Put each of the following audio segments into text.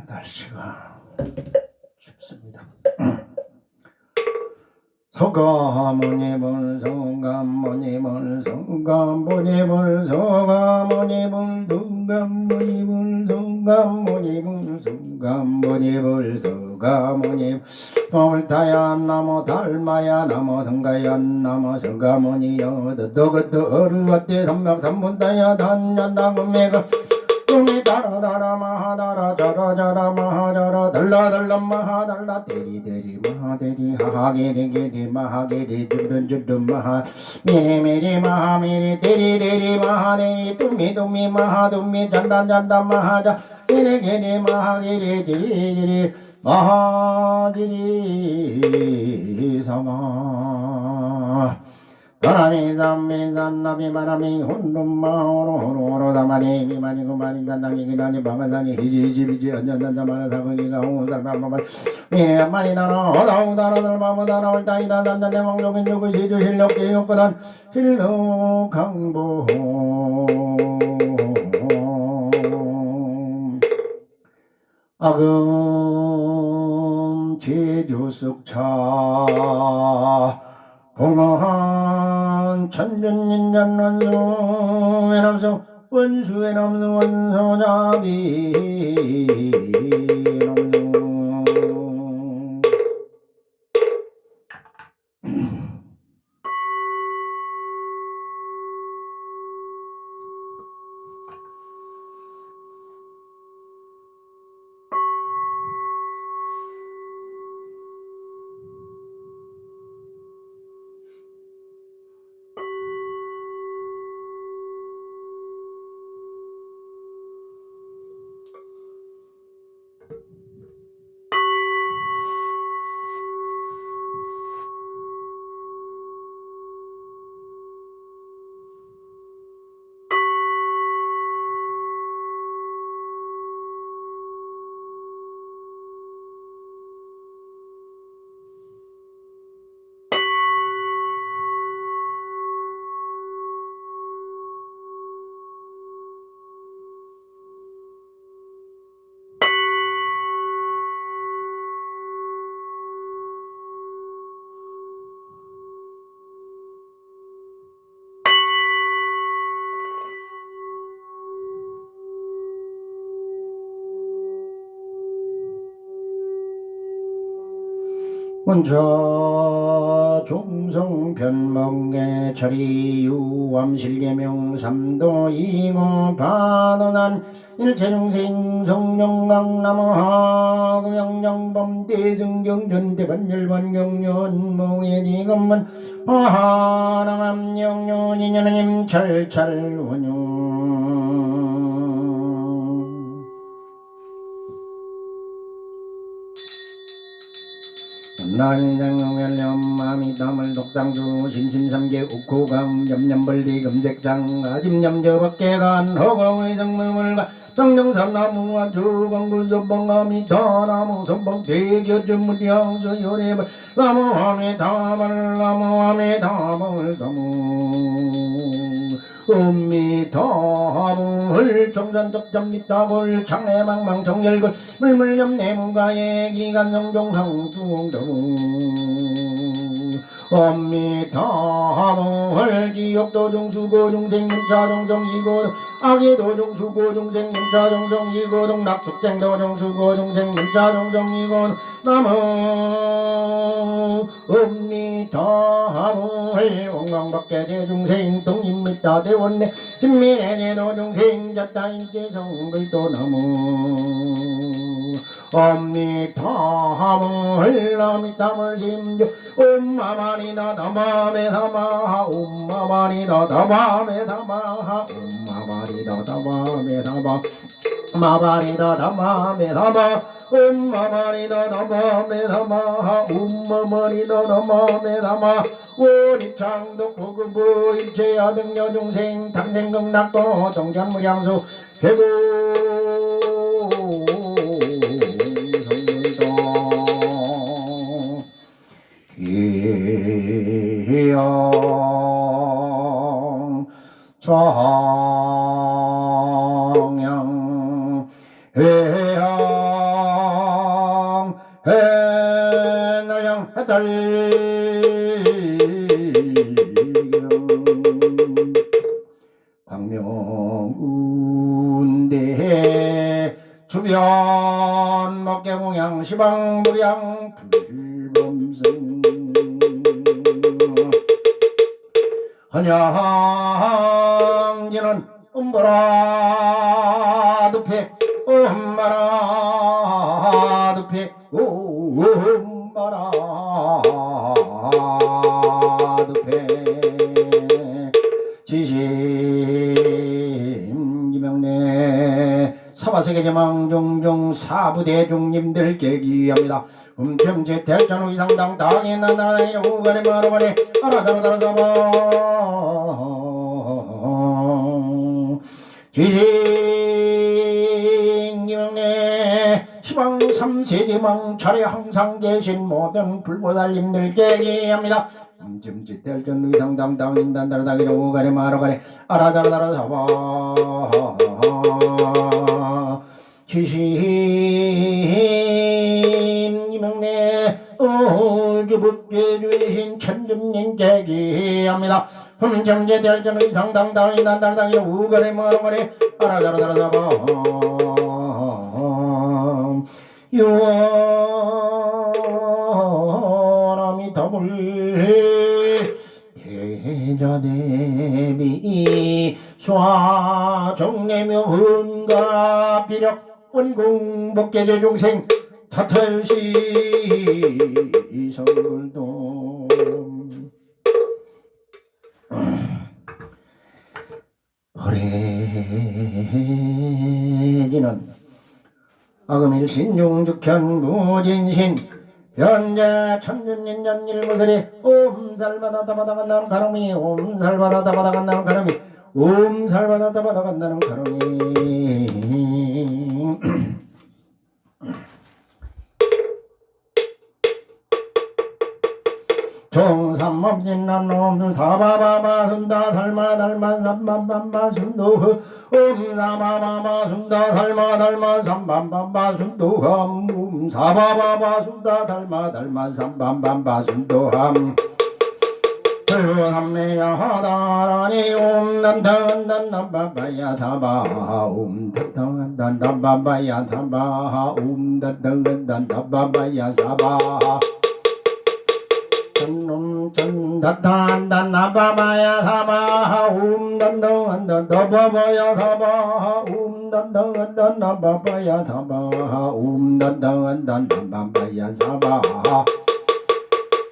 날씨가 춥습니다. 서가모니불 서가모니불 서가모니불 서가모니불 서가모니불 서가모니불 서가모니불 서가모니불 옳다야 나무 닮아야 나무 등가야 나무 서가모니여 더더그더 어루왔대 삼박삼분다야 단연나무매가 뚱이 다라다라 마하다라 자라자라 마하자라 달라달라 마하달라 대리대리 마하대리 하하게리게리 마하게리 쭈른쭈른 마하 미리미리 마하미리 대리대리 마하대리 뚱미뚱미 마하뚱미 잔단잔단 마하자 게리게리 마하게리 지리지리 마하지리 사마 바람이 삼미산 나비 바람이 혼돈마오로로로 다마니 미마니 구마니 간당이 기다니 방간당이 히지지비지 언전단자마나 사거기가 오살바바바 미래만이 나라 어다우다라들 마무다라 올다이다 단단대 왕족인 주구 시주 실력계 욕구단 실력 강보 아금 제주숙차 공허한 천년인잔난수 외남수 원수 외남수 원소자비 남수 원차 종성편멍계 철이 유암실계명 삼도이고 반원한 일체중생 성령강나무하 극양정범 대승경전 대반열반경년 몽해지검문 하하랑암영년 인연님 철철원용 나인장용열렴 마미담을 독장주 신심삼계 uk호감 염염벌리 금색장 아짐염저 밖에간 허공의 정물물과 정정산나무와 주광구sob봉감이 더나무 선봉 대교주무리향수 요래벌 나무함에 다발 나무함에 다발 다무 음미타불 정산적점미타불 창내망망 정열굴 물물염내무가의 기간성종상수홍정 엄미타불 지옥도중수고중생문차정성이고 악의도중수고중생문차정성이고 낙축쟁도중수고중생문차정성이고 나무 음미타불 원광밖에 대중생 동인미타 대원내 신미래제 노중생 자타인제성불도 나무 엄미타불 나미타불 심조 옴마마니나 다마메 다마하 옴마마니나 다마메 다마하 옴마마니나 다마메 다마 마바리나 다마메 다마 마마니 너너마 메다마 마마니 너너마 메다마 오립창도 고급부 일체야 등여 중생 탐생극락도 동전무량수 대구 기영 정양 해양 해나양 해달 광명운대 주변 먹개공양 시방무량 불범승 헌양지는 음보라 눕혀 음바라 눕혀 음바라 눕혀 지심 기명내 사바세계제망 종종 사부대중님들 계기합니다. 음점제 대전 위상당 당이 나나나이 우가리 마루바리 아라다라다라사바 지신 기명내 시방 삼세지망 차례 항상 계신 모든 불보살님들 계기합니다. 음점제 대전 위상당 당인 단다라다기 우가리 마루바리 아라다라다라사바 지신 기명내 주붓게 주신 천중님 계기합니다. 흠정제 대전 의상당당이 난달당이 우거래 머거래 아라다라다라다바 유원함이 더불 대자대비 쏴정내며 훈가 비력 원공 복계제 중생 타탈시 성불도 허래지는 아금일신 용죽현 무진신 현재 천년인년 일무설이 옴살바다다바다 간다는 가름이 옴살바다다바다 간다는 가름이 옴살바다다바다 간다는 가름이 종삼업진난 옴 사바바바 순다 달마 달마 삼밤밤바 순도 옴사바바바 순다 달마 달마 삼밤밤바 순도함 옴사바바바 순다 달마 달마 삼밤밤바 순도함 불보삼매야 하다라니 옴단단단단바바야 다바 옴단단단단바바야 다바 옴단단단단바바야 사바 단단단나바바야 사바 옴단단단단바바야 사바 옴단단단나바바야 사바 옴단단단단바바야 사바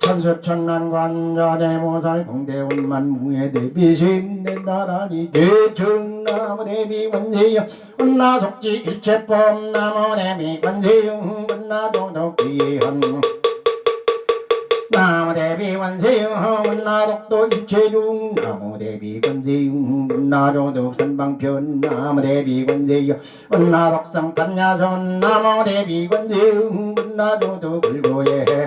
천수천난관자대모살 공대운만 무해대비심된다라니 대청나무대비관세여 은나속지 일체법 나무대비관세영 은나도덕기한 나무대비관세영 은나독도 일체중 나무대비관세영 은나조독 선방편 나무대비관세여 은나독상탄야선 나무대비관세영 은나조독 불고해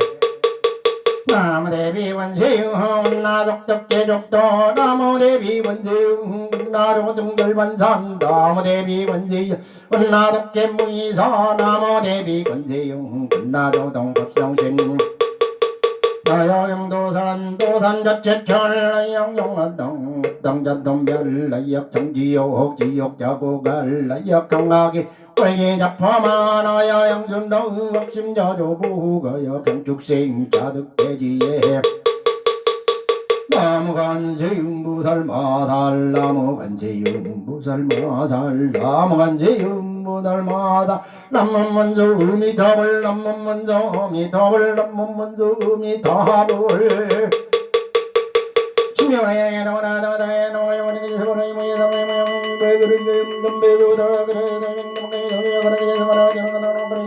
나무대비관세음 나독덕계족도 나무대비관세음 나로등들반산 나무대비관세음 나독계무이사 나무대비관세음 나조동법성신 나여영도산 도산자체철 영영한동 땅자동별 나역정지옥 지옥자고갈 나역강락이 월계자파마 나야영순동 억심자조부가여 경축생 자득대지에 나무간세음부살마살 나무간세음부살마살 나무간세음부살마살 남문먼저음이 답을 남문먼저음이 답을 남문먼저음이 답을 신명하게 나와나다다에 나와요원이 세번의 모여다에 모여 왜 그런지 덤배도 다 그래 내가 그래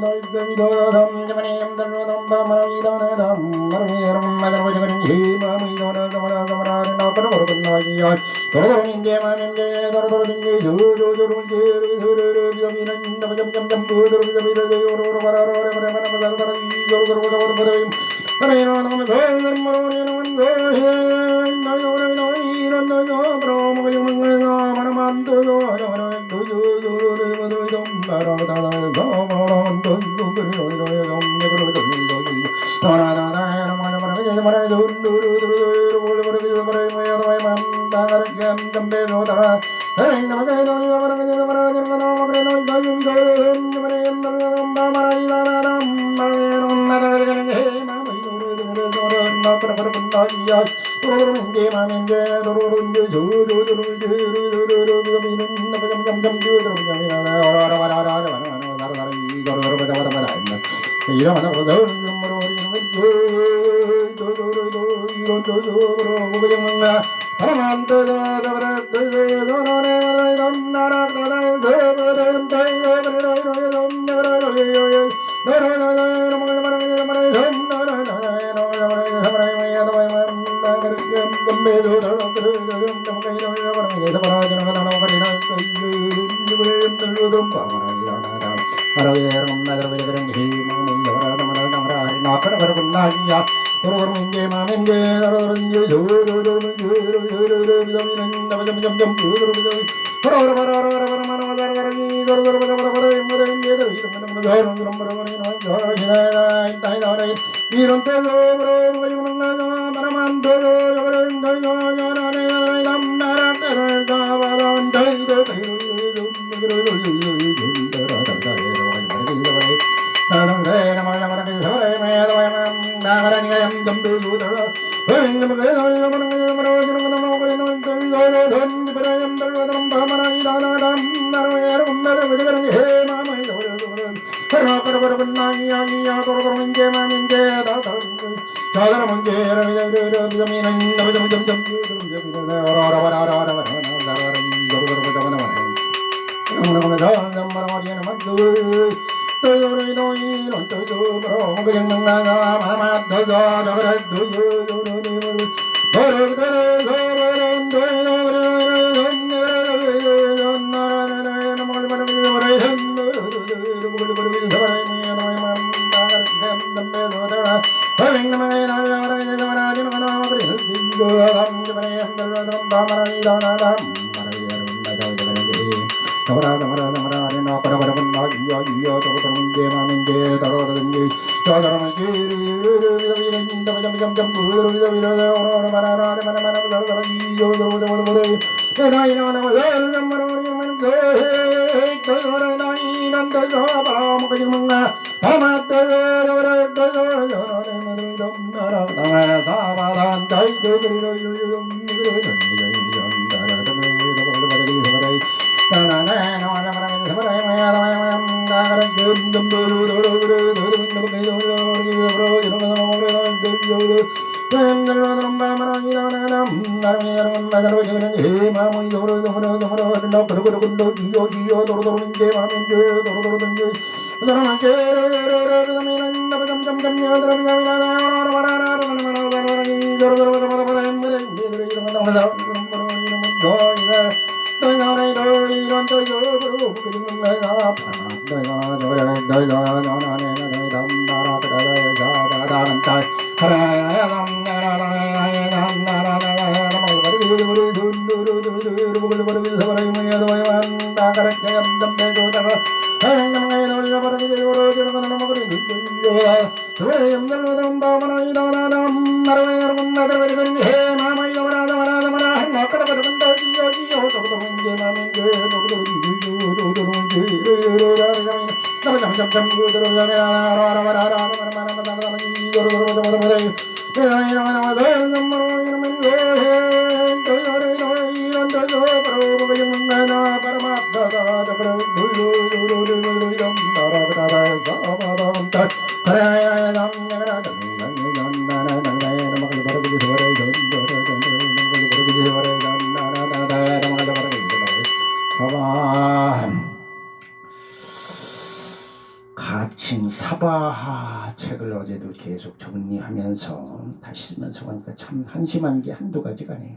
마침 사바하 책을 어제도 계속 정리하면서 다시 쓰면서 보니까 참 한심한 게 한두 가지가 아니에요.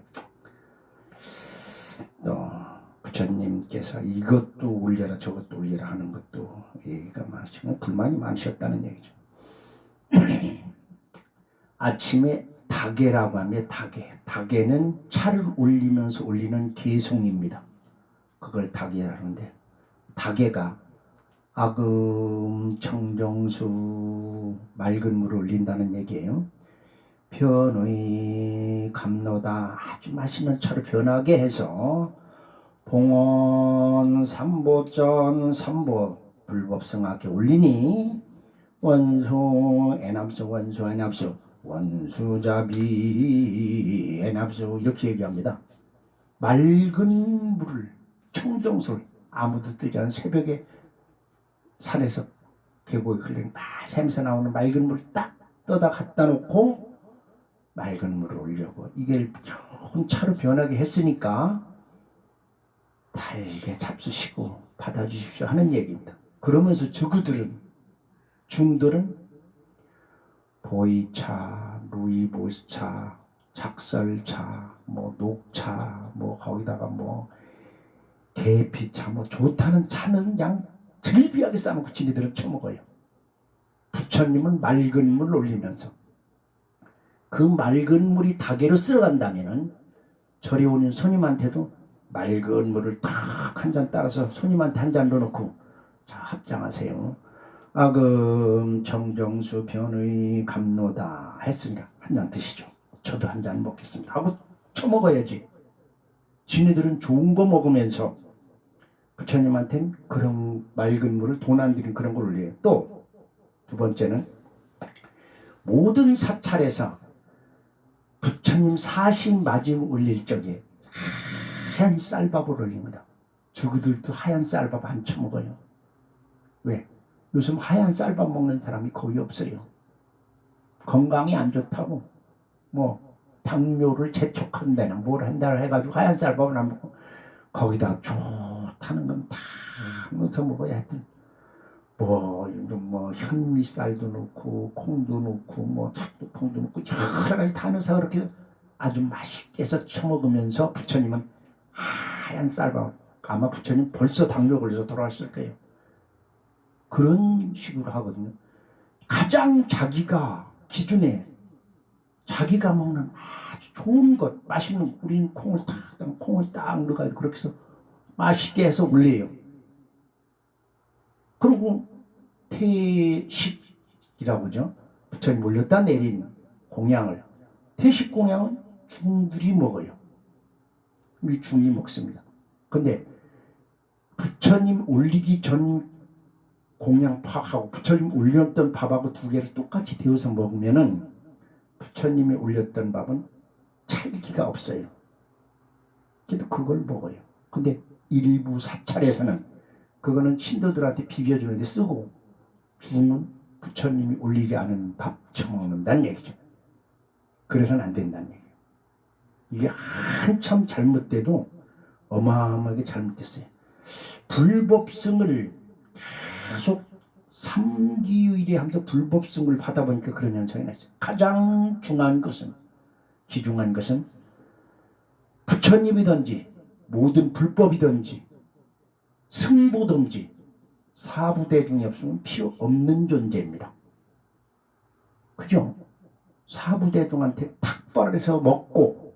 또 부처님께서 이것도 올려라 저것도 올려라 하는 것도 얘기가 많으시고 불만이 많으셨다는 얘기죠. 아침에 다개라고 하면 다개는 차를 올리면서 올리는 개송입니다. 그걸 다개라는데 다개가 아금 청정수 맑은 물을 올린다는 얘기예요. 변의 감로다 아주 맛있는 차로 변하게 해서 봉원 삼보전 삼보 불법성하게 올리니 원수 애납수 원수 애납수 원수자비 애납수 이렇게 얘기합니다. 맑은 물을 청정술 아무도 뜨지 않은 새벽에 산에서 계곡에 흘리는 샘에서 나오는 맑은 물을 딱 떠다 갖다 놓고 맑은 물을 올려고 이게 좋은 차로 변하게 했으니까 달게 잡수시고 받아주십시오 하는 얘기입니다. 그러면서 중들은 보이차, 루이보스차, 작설차, 뭐 녹차, 뭐 거기다가 뭐 계피차, 뭐 좋다는 차는 그냥 즐비하게 싸놓고 지네들은 처먹어요. 부처님은 맑은 물 올리면서 그 맑은 물이 다개로 쓸어간다면은 절에 오는 손님한테도 맑은 물을 딱 한 잔 따라서 손님한테 한 잔 넣어놓고 자 합장하세요. 아금 정정수 변의 감로다 했으니까 한 잔 드시죠. 저도 한 잔 먹겠습니다 하고 처먹어야지. 지네들은 좋은 거 먹으면서 부처님한테는 그런 맑은 물을 돈 안 들인 그런 걸 올려요. 또 두 번째는 모든 사찰에서 부처님 사신 맞임 올릴 적에 하얀 쌀밥을 올립니다. 주구들도 하얀 쌀밥 안 처먹어요. 왜? 요즘 하얀 쌀밥 먹는 사람이 거의 없어요. 건강이 안 좋다고 뭐 당뇨를 재촉한다나 뭘 한다 해가지고 하얀 쌀밥을 안 먹고 거기다 좋다는 건 다 넣어서 먹어야 하여튼 뭐 현미쌀도 넣고 콩도 넣고 뭐 닭도콩도 넣고 여러 가지 다 넣어서 그렇게 아주 맛있게 해서 처먹으면서 부처님은 하얀 쌀밥 아마 부처님 벌써 당뇨 걸려서 돌아왔을 거예요. 그런 식으로 하거든요. 가장 자기가 기준에 자기가 먹는 아주 좋은 것 맛있는 우리는 콩을 딱 넣어가지고 그렇게 해서 맛있게 해서 올려요. 그리고 태식이라고 하죠. 부처님 올렸다 내린 공양을 태식 공양은 중들이 먹어요. 우리 중이 먹습니다. 근데 부처님 올리기 전 공양 파하고 부처님 올렸던 밥하고 두 개를 똑같이 데워서 먹으면은 부처님이 올렸던 밥은 찰기가 없어요. 그래도 그걸 먹어요. 근데 일부 사찰에서는 그거는 신도들한테 비벼주는데 쓰고 중은 부처님이 올리지 않은 밥 처먹는다는 얘기죠. 그래서는 안 된다는 얘기예요. 이게 한참 잘못돼도 어마어마하게 잘못됐어요. 불법승을 계속 삼기유일에 하면서 불법승을 하다 보니까 그런 현상이 났어요. 가장 중요한 것은 귀중한 것은 부처님이든지 모든 불법이든지 승보든지 사부대중이 없으면 필요 없는 존재입니다. 그죠? 사부대중한테 탁발해서 먹고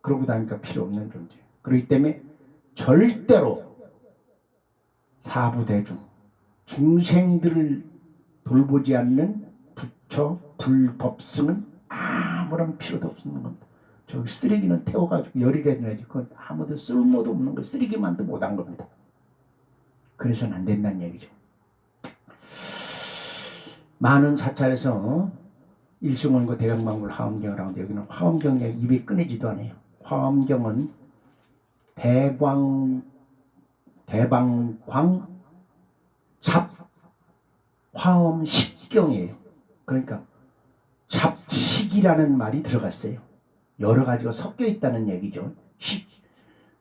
그러고 다니까 필요 없는 존재. 그렇기 때문에 절대로 사부대중 중생들을 돌보지 않는 부처 불법승은 아무런 필요도 없는 겁니다. 저기 쓰레기는 태워가지고 열이라도 내지 그건 아무도 쓸모도 없는 거 쓰레기만도 못한 겁니다. 그래서는 안 된다는 얘기죠. 많은 사찰에서 일승원고 대강방불 화엄경을 하는데 여기는 화엄경 얘기 입에 꺼내지도 않아요. 화엄경은 대방광 잡 화엄식경이에요. 그러니까 잡식이라는 말이 들어갔어요. 여러 가지가 섞여 있다는 얘기죠.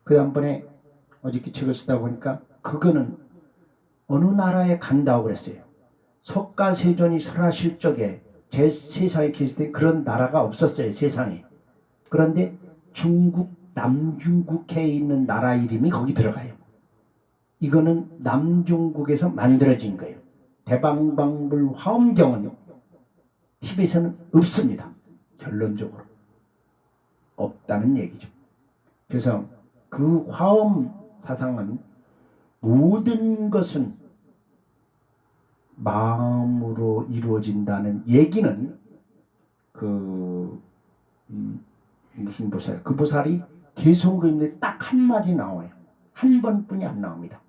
그 다음번에 어저께 책을 쓰다 보니까 그거는 어느 나라에 간다고 그랬어요. 석가세존이 설하실 적에 제 세상에 계실 때 그런 나라가 없었어요, 세상에. 그런데 중국 남중국해에 있는 나라 이름이 거기 들어가요. 이거는 남중국에서 만들어진 거예요. 대방방불 화엄경은 티벳에는 없습니다. 결론적으로 없다는 얘기죠. 그래서 그 화엄 사상은 모든 것은 마음으로 이루어진다는 얘기는 무슨 보살, 그 보살이 개성으로 있는데 딱 한마디 나와요. 한 번뿐이 안 나옵니다.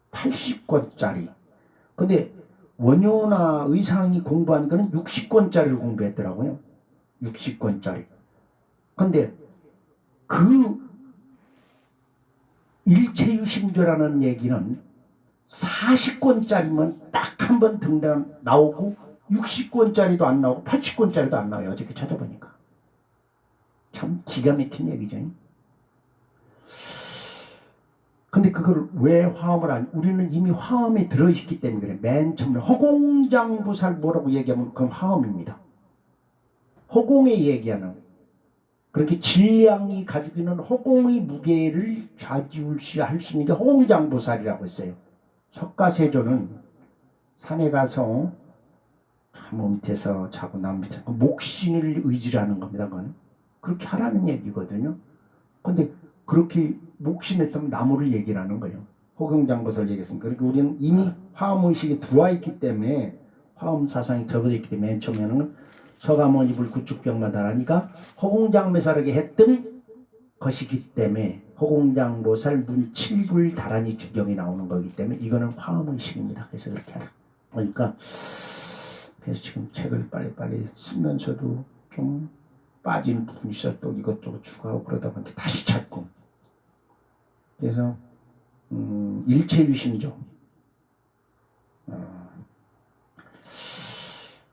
80권짜리. 근데 원효나 의상이 공부한 거는 60권짜리를 공부했더라고요. 60권짜리. 근데 그 일체유심조라는 얘기는 40권짜리면 딱 한 번 등장 나오고 60권짜리도 안 나오고 80권짜리도 안 나와요. 어저께 찾아보니까. 참 기가 막힌 얘기죠. 근데 그걸 왜 화엄을 하냐? 우리는 이미 화엄에 들어있기 때문에 그래. 맨 처음에 허공장보살 뭐라고 얘기하면 그건 화엄입니다. 허공에 얘기하는 그렇게 질량이 가지고 있는 허공의 무게를 좌지우지할 수 있는 게 허공장보살이라고 했어요. 석가세존은 산에 가서 저 밑에서 자고 남 밑에서 목신을 의지를 하는 겁니다. 그건 그렇게 하라는 얘기거든요. 근데 그렇게 목신했다면 나무를 얘기를 하는 거예요. 허경장보살 얘기했으니까. 그러니까 우리는 이미 화엄의식에 들어와 있기 때문에 화엄 사상이 접어져 있기 때문에 맨 처음에는 서가모니 불 구축병마다라니까 허공장매사르게 했던 것이기 때문에 허공장보살 문 7불 다란이 주경이 나오는 거기 때문에 이거는 화엄의식입니다. 그래서 그렇게 하라. 그러니까 그래서 지금 책을 빨리빨리 쓰면서도 좀 빠진 부분이 있어 또 이것저것 추가하고 그러다 보니까 다시 찾고 그래서 일체유심조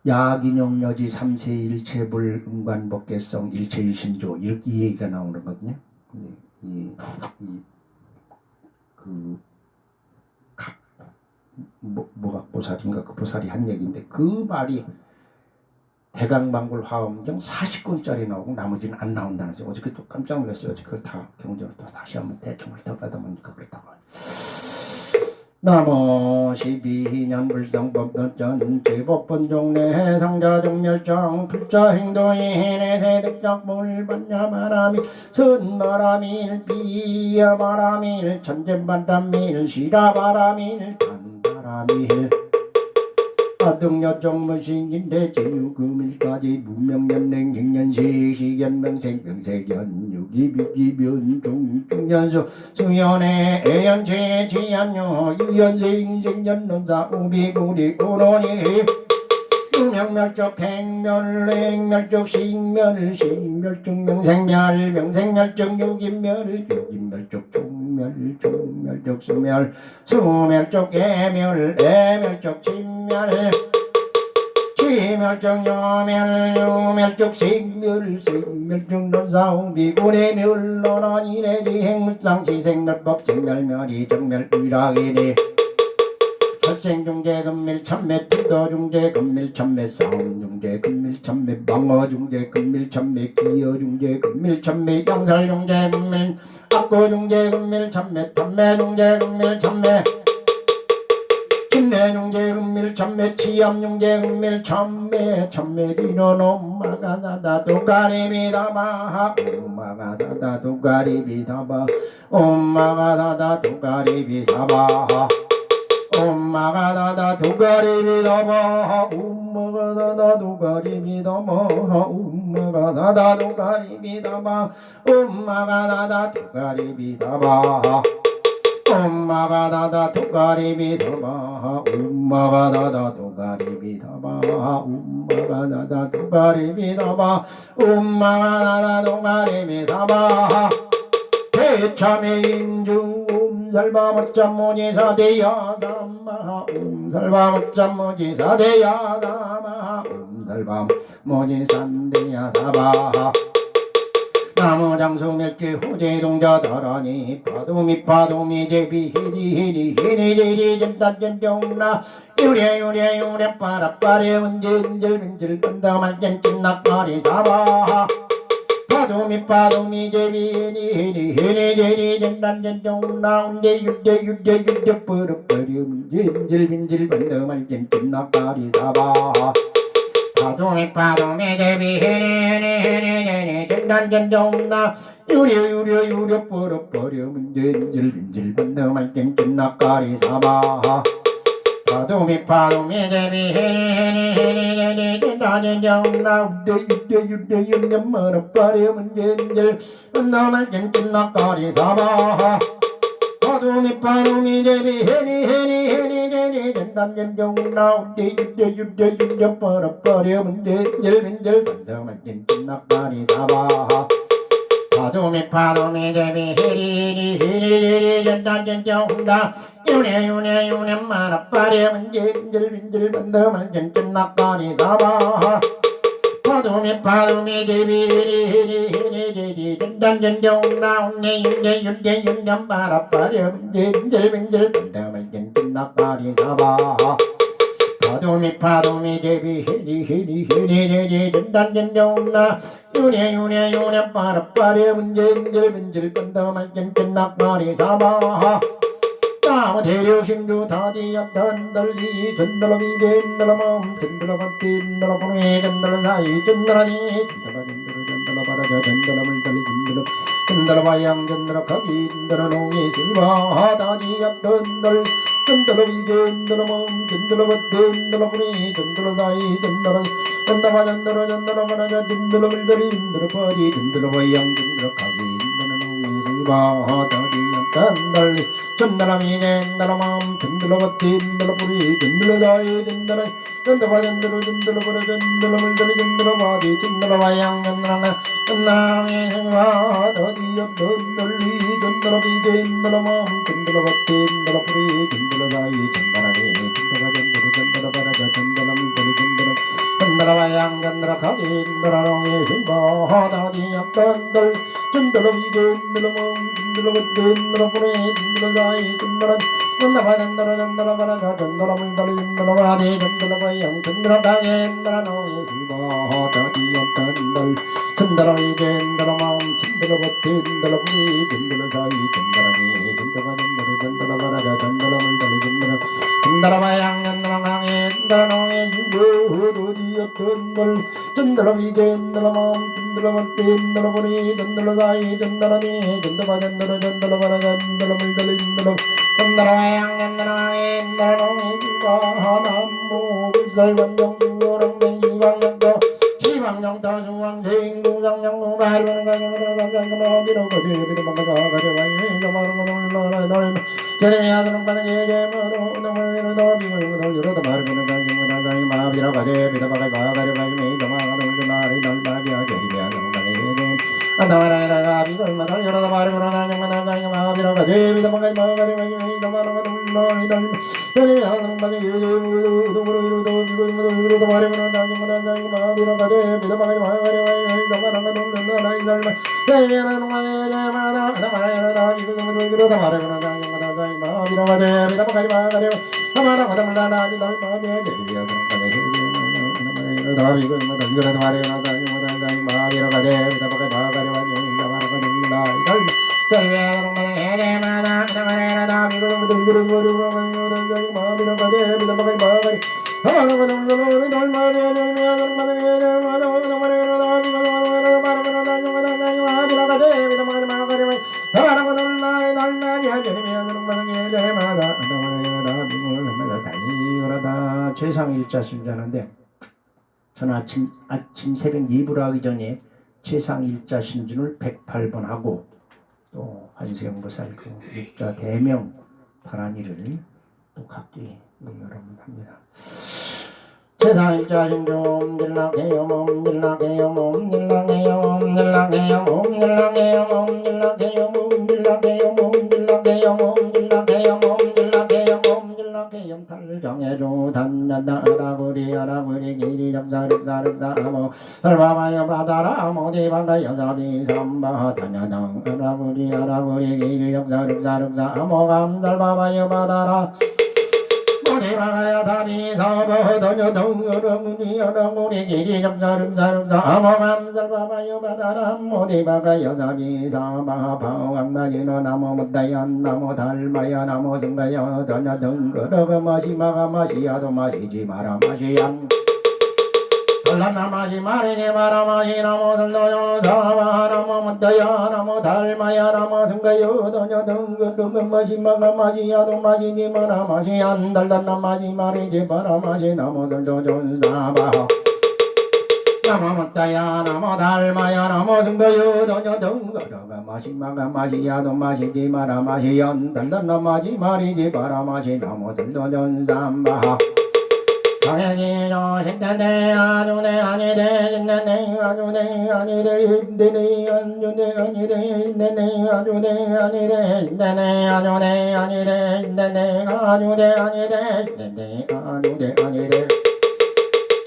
야긴용여지 3세 일체불 음관법계성 일체유심조 이렇게 이 얘기가 나오는 거거든요. 근데 모각보살인가 그 보살이 한 얘기인데 그 말이 대강방불 화엄경 40권짜리 나오고 나머지는 안 나온다는 거죠. 어저께 또 깜짝 놀랐어요. 어저께 그걸 다 경전을 또 다시 한번 대충 훑어가다 보니까 그렇다고. 나무 12년 불성법도전 제법본종내 상자정멸정 불자행도인의 세득작물 반야바라밀 선바라밀 비야바라밀 천재반담밀 시라바라밀 단바라밀 아등여정무신긴대 제유금일까지 문명연냉 갱년식 시견명생 명세견 유기비기변 종중연수 수연의 애연체 지연유 유연생 생년론사 우비구리 오론이 유명멸적 행멸행멸적 식멸식멸적 명생멸 명생멸적 유기멸적 종멸적 수멸적 애멸적 침멸 치멸적 유멸적 식멸적 논사웅 비군의 멸론한 이래지 행무상 시생멸법 생멸멸이 정멸 의락이니 설생중재 금밀 천매 특도중재 금밀 천매 싸움중재 금밀 천매 방어중재 금밀 천매 기여중재 금밀 천매 양설중재 금밀 악고중재 금밀 천매 탐매중재 금밀 천매 김내중재 금밀 천매 치암중재 금밀 천매 천매디노 엄마가다다 도가리비다바 엄마가다다 도가리비다바 엄마가다다 도가리비사바 엄마가다다 도가리비다바 엄마가다다 도가리비다바 엄마가다다 도가리비다바 엄마가다다 도가리비다바 엄마가다다 도가리비다바 엄마가다다 도가리비다바 엄마가다다 도가리비다바 엄마가다다 도가리비다바 대참의 인중 살바못잠모지사대야다마 살바못잠모지사대야다마 살바모지산대야다바 나무장수멸지 호재동자 더러니 파도미 제비 히리 전단전정나 유래 빠라빠레 문제인절 건더말전 찐낙거리 사바 파도미 제비 히리 전단전정나 운제 유대 버럭버려 문제인절 건더말전 찐낙거리 사바 파도미 제비 헤네 전단전정나 유려 버럭버려 문제인질 건너말 땡땡 낯가리 사바 파도미 제비 헤네 전단전정나 유대 버럭버려 문제인질 건너말 땡땡 낯가리 사바 파도미 제비 헤니 전단전정나 유대 버럭버려 문제인질 건너말 땡땡 낯가리 사바 파도미 제비 히리 전단전정나 유네 마라빠레 문제인질 건너말 땡땡 낯가리 사바 파도미 제비 히리 전단전정나 유대 마라빠레 문제인질 건너말 땡땡 낯가리 사바 파도미 제비 히리 전단전정나 유네 빠라빠레 문제인질 건너말 땡땡 낯가리 사바 나무 대려신주 다디약 단달리 전달라비 전달라맘 전달라반띠 전달라보네 전달라사이 전달하니 전달라바라자 전달라물 달리 전달라바양 전달라가기 전달라농이 실바 다디약 단달 전달라비 전달라맘 전달라반띠 전달라보네 전달라사이 전달라바라자 전달라물 달리 전달라바디 전달라바양 전달라가기 전달라농이 실바 다디약 단달리 전달라미 전달라맘 전달라바띠 전달라보리 전달라다이 전달라바 전달라버려 전달라물달리 전달라바디 전달라바양 전달라랑이 생각 어디여 전달리 전달라비 전달라맘 전달라바띠 전달라보리 전달라다이 전달라니 전달라바라자 전달라물달리 전달라바양 전달라가기 전달라랑이 생각 어디여 전달 전달라비 전달라맘 전달라바띠 전달라보리 전달라다이 전달라바라자 전달라물달리 전달라바디 전달라바양 전달라가게 전달라노예 실바다디양 전달 전달라비 전달라맘 전달라바띠 전달라보리 전달라사이 전달라니 전달라바라자 전달라물달리 전달라바양 전달라가게 전달라노예 실바다디양 전달 전달라비 전달라맘 전달라바띠 전달라보리 전달라사이 전달라니 전달라바라자 전달라물달리 전달라바양 전달라가게 전달라노예 실바나무 불살원정 수호랑생 이방영도 시방영도 수왕생 무상영무 말하는 가정을 비로거들 비로만가가 가져와요 저마루가 놀라라 제레미 아들은 가는 예제마도 너무를 더 비고용을 열어다 말하는 가정을 나사이 마비라 가제 비다바가 가가려가지며 저마가 놀던 날이 날마비야 제리비 아들은 가는 예제 안다마라라 비고용을 열어다 말하는 가정을 나사이 마비라 가제 비다바가 가가려가지며 저마가 놀던 날이 날마비야 제리비 아들은 가는 예제 우도무를 비고용을 열어다 말하는 가정을 나사이 마비라 가제 비다바가 가가려가지며 저마가 놀던 날이 날마비야 제리비 아들은 가는 예제마다 안다마라라 비고용을 열어다 말하는 가정을 나사이 마비라 가제 비다바가 가가려가지며 저마가 놀던 날이 날마비야 제리비 아들은 가는 예제 다비고 이거라도 말해요 나다이 마비로 가재 비다바가 바가려와니 나마라가 놀라 이걸 저리야로 해제마다 나마라 다비고 이거를 버리고 나다이 마비로 가재 비다바가 바가리 나마라가 놀라 놀마비야 저리야로 마다비야 나마라 다비고 나다이 마비로 가재 비다바가 바가려와니 나마라가 놀라 놀마비야 저리야로 해제마다 나마라 다비고 나마라 달리거라다 최상일자 신자는데 저는 아침 새벽 예불 하기 전에 최상일자 신준을 108번 하고 또 한세영보살 그 일자 대명 파란이를 또 각기 여러분 합니다. 최상일자 신준 일락해요 일락해요 일락해요 일락해요 일락해요 일락해요 일락해요 일락해요 일락해요 일락해요 일락해요 일락해요 태염탈 정해주 단난다 아라구리 기리접사릅사mo 설바바여 바다라 모디방가 여사비 삼바 단야당 아라구리 기리접사릅사mo 감설바바여 바다라 모디방가여 다비 사바 단야당 아라구리 기리접사mo 감설바바여 바다라 모디방가 여사비 삼바 방강나지너 나무 무다연 나무 달마야 나무 승가야 단야당 그러가 마시마가 마시야도 마시지 마라 마시양 달란나 마시 마리지 마라 마시 나무 들러요 사바 나무 무다야 나무 달마야 나무 승가야 단야당 그러가 마시마가 마시야도 마시지 마라 마시양 달란나 마시 마리지 마라 마시 나무 들러요 사바 나무 무다야 나무 달마야 나무 승가야 단야당 그러가 마시마가 마시야도 마시지 마라 마시양 달란나 마시 마리지 마라 마시 나무 들러요 사바 당연히요 신대네 아주네 아니대 신대네 아주네 아니대 신대네 아주네 아니대 신대네 아주네 아니대 신대네 아주네 아니대 신대네 아주네 아니대 신대네 아주네 아니대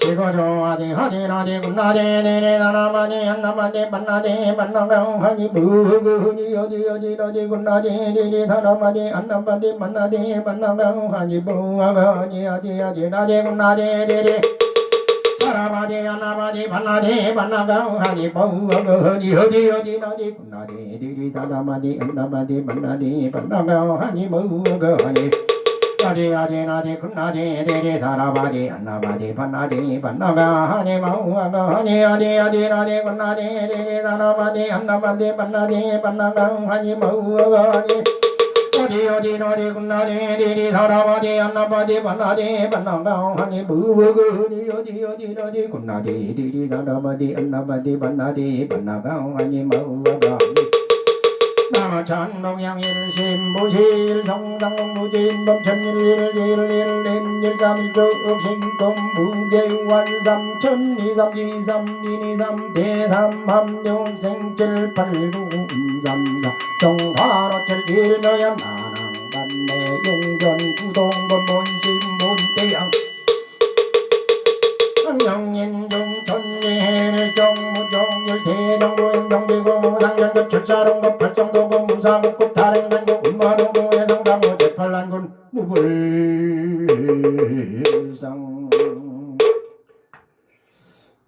지고조 아디 하디 군나디 네네 나나마디 안나마디 반나디 반나강 하니 무그니 어디 군나디 네네 나나마디 안나마디 반나디 반나강 하니 무아가니 아디 나디 군나디 네네 사라마디 안나마디 반나디 반나강 하니 무아가니 어디 나디 군나디 네네 나나마디 안나마디 반나디 반나강 하니 무아가니 아디 나디 군나디 데리 사라바디 안나바디 반나디 반나가 하니 마우아가 하니 아디 나디 군나디 데리 사라바디 안나바디 반나디 반나가 하니 마우아가 하니 어디 나디 군나디 데리 사라바디 안나바디 반나디 반나가 하니 무거니 어디 나디 군나디 데리 사라바디 안나바디 반나디 반나가 하니 마우아가 나마찬동양일심부실 성상무진 범천일일일일일일삼일도 옥신금 무계완삼천이삼지삼이니삼 대삼함룡생칠팔구삼사 성화로철일너야 나랑반내 용전구동본본심본대양 영인중천일정무정일대정고행정비고무상전도 출사롱고 팔정도고 무사목고 타령단고 운마도고 해상사모 제팔란군 무불상